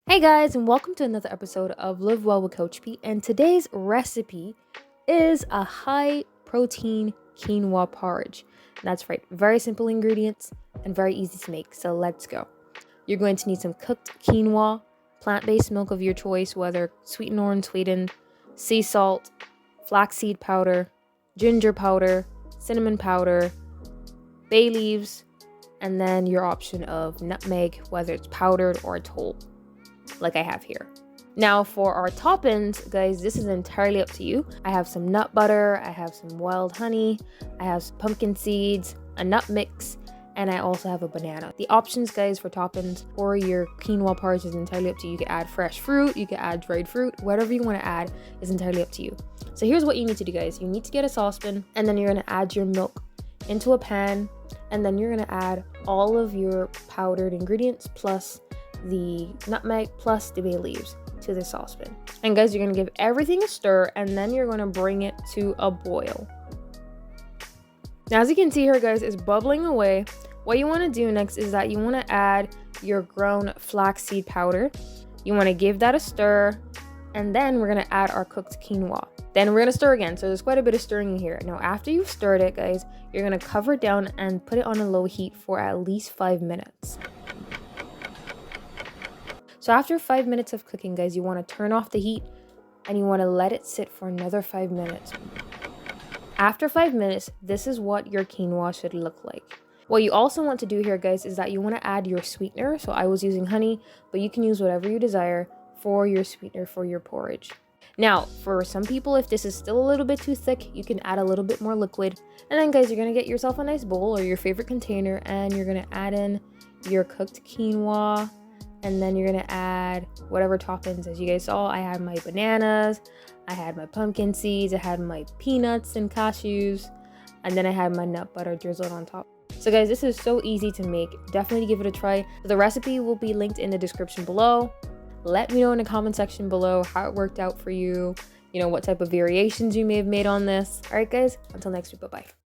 Hey guys, and welcome to another episode of Live Well with Coach P. And today's recipe is a high protein quinoa porridge. That's right, very simple ingredients and very easy to make. So let's go. You're going to need some cooked quinoa, plant-based milk of your choice, whether sweetened or unsweetened, sea salt, flaxseed powder, ginger powder, cinnamon powder, bay leaves, and then your option of nutmeg, whether it's powdered or it's whole, like I have here. Now for our toppings, guys, this is entirely up to you. I have some nut butter, I have some wild honey, I have some pumpkin seeds, a nut mix, and I also have a banana. The options, guys, for toppings or your quinoa porridge is entirely up to you. You can add fresh fruit, you can add dried fruit, whatever you want to add is entirely up to you. So here's what you need to do, guys. You need to get a saucepan, and then you're going to add your milk into a pan, and then you're going to add all of your powdered ingredients plus the nutmeg plus the bay leaves to the saucepan. And guys, you're going to give everything a stir, and then you're going to bring it to a boil. Now, as you can see here, guys, it's bubbling away. What you want to do next is that you want to add your ground flaxseed powder. You want to give that a stir, and then we're going to add our cooked quinoa. Then we're going to stir again. So there's quite a bit of stirring here. Now, after you've stirred it, guys, you're going to cover it down and put it on a low heat for at least 5 minutes. So after 5 minutes of cooking, guys, you want to turn off the heat and you want to let it sit for another 5 minutes. After 5 minutes, this is what your quinoa should look like. What you also want to do here, guys, is that you want to add your sweetener. So I was using honey, but you can use whatever you desire for your sweetener for your porridge. Now, for some people, if this is still a little bit too thick, you can add a little bit more liquid. And then, guys, you're going to get yourself a nice bowl or your favorite container, and you're going to add in your cooked quinoa. And then you're going to add whatever toppings. As you guys saw, I had my bananas, I had my pumpkin seeds, I had my peanuts and cashews, and then I had my nut butter drizzled on top. So guys, this is so easy to make. Definitely give it a try. The recipe will be linked in the description below. Let me know in the comment section below how it worked out for you. You know, what type of variations you may have made on this. All right, guys, until next week, bye-bye.